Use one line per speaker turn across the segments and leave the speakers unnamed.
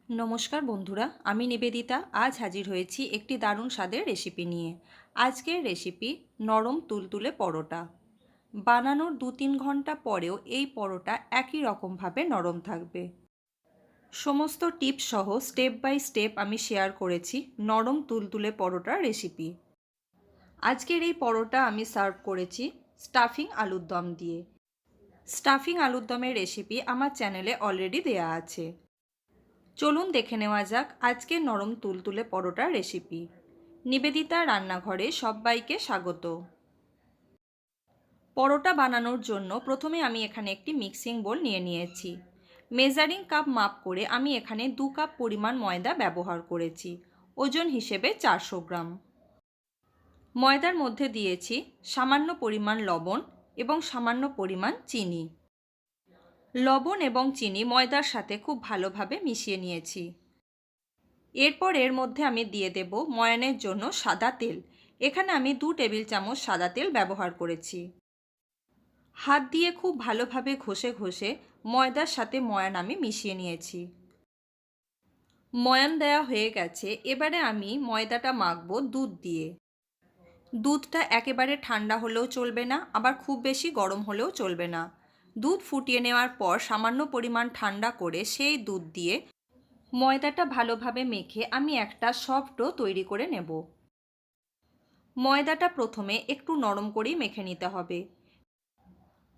নমস্কার বন্ধুরা, আমি নিবেদিতা আজ হাজির হয়েছি একটি দারুণ স্বাদের রেসিপি নিয়ে। আজকের রেসিপি নরম তুলতুলে পরোটা। বানানোর 2-3 ঘন্টা পরেও এই পরোটা একই রকমভাবে নরম থাকবে। সমস্ত টিপস সহ স্টেপ বাই স্টেপ আমি শেয়ার করেছি নরম তুলতুলে পরোটার রেসিপি। আজকের এই পরোটা আমি সার্ভ করেছি স্টাফিং আলুর দম দিয়ে। স্টাফিং আলুর দমের রেসিপি আমার চ্যানেলে অলরেডি দেয়া আছে। চলুন দেখে নেওয়া যাক আজকের নরম তুলতুলে পরোটার রেসিপি। নিবেদিতা রান্নাঘরে সবাইকে স্বাগত। পরোটা বানানোর জন্য প্রথমে আমি এখানে একটি মিক্সিং বোল নিয়ে নিয়েছি। মেজারিং কাপ মাপ করে আমি এখানে 2 কাপ পরিমাণ ময়দা ব্যবহার করেছি। ওজন হিসেবে 400 গ্রাম। ময়দার মধ্যে দিয়েছি সামান্য পরিমাণ লবণ এবং সামান্য পরিমাণ চিনি। লবণ এবং চিনি ময়দার সাথে খুব ভালোভাবে মিশিয়ে নিয়েছি। এরপর এর মধ্যে আমি দিয়ে দেব ময়ানের জন্য সাদা তেল। এখানে আমি 2 টেবিল চামচ সাদা তেল ব্যবহার করেছি। হাত দিয়ে খুব ভালোভাবে ঘষে ঘষে ময়দার সাথে ময়ান আমি মিশিয়ে নিয়েছি। ময়ান দেওয়া হয়ে গেছে। এবারে আমি ময়দাটা মাখবো দুধ দিয়ে। দুধটা একেবারে ঠান্ডা হলেও চলবে না, আবার খুব বেশি গরম হলেও চলবে না। দুধ ফুটিয়ে নেওয়ার পর সামান্য পরিমাণ ঠান্ডা করে সেই দুধ দিয়ে ময়দাটা ভালোভাবে মেখে আমি একটা সফট ডো তৈরি করে নেব। ময়দাটা প্রথমে একটু নরম করেই মেখে নিতে হবে।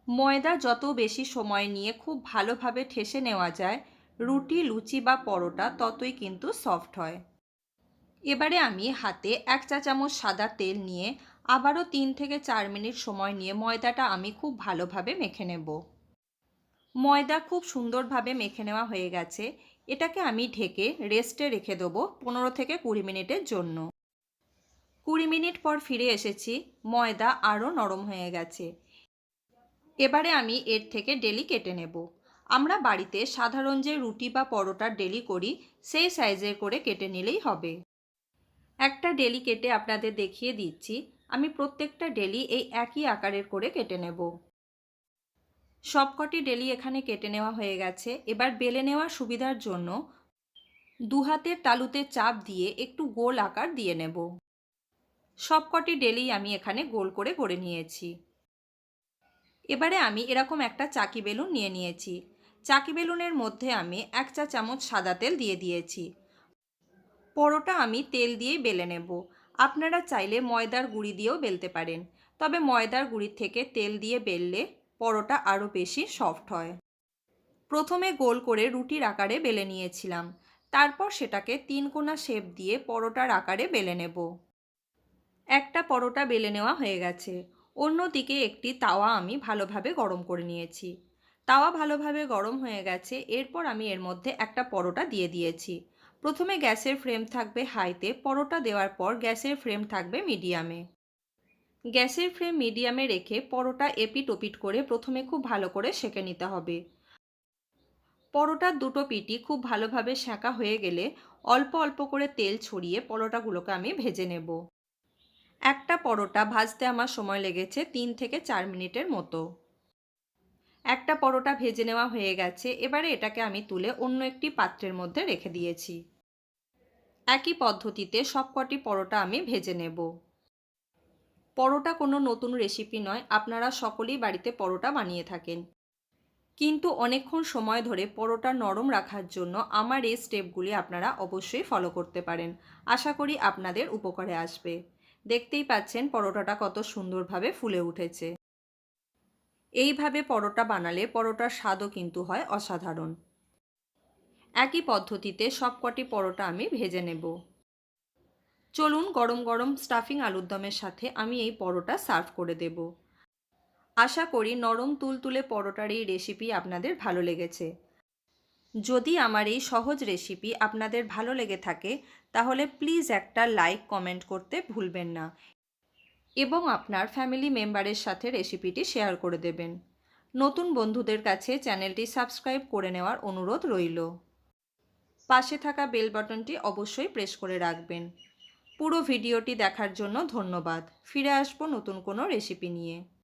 ময়দা যত বেশি সময় নিয়ে খুব ভালোভাবে ঠেসে নেওয়া যায়, রুটি, লুচি বা পরোটা ততই কিন্তু সফট হয়। এবারে আমি হাতে 1 চা চামচ সাদা তেল নিয়ে আবারও 3 থেকে 4 মিনিট সময় নিয়ে ময়দাটা আমি খুব ভালোভাবে মেখে নেব। ময়দা খুব সুন্দরভাবে মেখে নেওয়া হয়ে গেছে। এটাকে আমি ঢেকে রেস্টে রেখে দেবো 15 থেকে 20 মিনিটের জন্য। 20 মিনিট পর ফিরে এসেছি। ময়দা আরও নরম হয়ে গেছে। এবারে আমি এর থেকে ডেলি কেটে নেব। আমরা বাড়িতে সাধারণ যে রুটি বা পরোটার ডেলি করি সেই সাইজের করে কেটে নিলেই হবে। একটা ডেলি কেটে আপনাদের দেখিয়ে দিচ্ছি। আমি প্রত্যেকটা ডেলি এই একই আকারের করে কেটে নেব। সবকটি ডেলি এখানে কেটে নেওয়া হয়ে গেছে। এবার বেলে নেওয়ার সুবিধার জন্য 2 হাতের তালুতে চাপ দিয়ে একটু গোল আকার দিয়ে নেব। সবকটি ডেলি আমি এখানে গোল করে গড়ে নিয়েছি। এবারে আমি এরকম একটা চাকি বেলুন নিয়ে নিয়েছি। চাকি বেলুনের মধ্যে আমি 1 চা চামচ সাদা তেল দিয়ে দিয়েছি। পরোটা আমি তেল দিয়েই বেলে নেব। আপনারা চাইলে ময়দার গুঁড়ি দিয়েও বেলতে পারেন, তবে ময়দার গুঁড়ির থেকে তেল দিয়ে বেললে পরোটা আরও বেশি সফট হয়। প্রথমে গোল করে রুটির আকারে বেলে নিয়েছিলাম। তারপর সেটাকে 3 কোনা শেপ দিয়ে পরোটার আকারে বেলে নেব। একটা পরোটা বেলে নেওয়া হয়ে গেছে। অন্যদিকে একটি তাওয়া আমি ভালোভাবে গরম করে নিয়েছি। তাওয়া ভালোভাবে গরম হয়ে গেছে। এরপর আমি এর মধ্যে একটা পরোটা দিয়ে দিয়েছি। প্রথমে গ্যাসের ফ্লেম থাকবে হাইতে, পরোটা দেওয়ার পর গ্যাসের ফ্লেম থাকবে মিডিয়ামে। গ্যাসের ফ্লেম মিডিয়ামে রেখে পরোটা এপিট ওপিট করে প্রথমে খুব ভালো করে সেঁকে নিতে হবে। পরোটার দুটো পিঠই খুব ভালোভাবে সেঁকা হয়ে গেলে অল্প অল্প করে তেল ছড়িয়ে পরোটাগুলোকে আমি ভেজে নেব। একটা পরোটা ভাজতে আমার সময় লেগেছে 3 থেকে 4 মিনিটের মতো। একটা পরোটা ভেজে নেওয়া হয়ে গেছে। এবারে এটাকে আমি তুলে অন্য একটি পাত্রের মধ্যে রেখে দিয়েছি। একই পদ্ধতিতে সবকটি পরোটা আমি ভেজে নেব। পরোটা কোনো নতুন রেসিপি নয়, আপনারা সকলেই বাড়িতে পরোটা বানিয়ে থাকেন। কিন্তু অনেকক্ষণ সময় ধরে পরোটা নরম রাখার জন্য আমার এই স্টেপগুলি আপনারা অবশ্যই ফলো করতে পারেন। আশা করি আপনাদের উপকারে আসবে। দেখতেই পাচ্ছেন পরোটাটা কত সুন্দরভাবে ফুলে উঠেছে। এইভাবে পরোটা বানালে পরোটার স্বাদও কিন্তু হয় অসাধারণ। একই পদ্ধতিতে সবকটি পরোটা আমি ভেজে নেব। চলুন গরম গরম স্টাফিং আলুর দমের সাথে আমি এই পরোটা সার্ভ করে দেব। আশা করি নরম তুলতুলে পরোটার এই রেসিপি আপনাদের ভালো লেগেছে। যদি আমার এই সহজ রেসিপি আপনাদের ভালো লেগে থাকে তাহলে প্লিজ একটা লাইক কমেন্ট করতে ভুলবেন না এবং আপনার ফ্যামিলি মেম্বারের সাথে রেসিপিটি শেয়ার করে দেবেন। নতুন বন্ধুদের কাছে চ্যানেলটি সাবস্ক্রাইব করে নেওয়ার অনুরোধ রইল। পাশে থাকা বেল বাটনটি অবশ্যই প্রেস করে রাখবেন। পুরো ভিডিওটি দেখার জন্য ধন্যবাদ। ফিরে আসবো নতুন কোনো রেসিপি নিয়ে।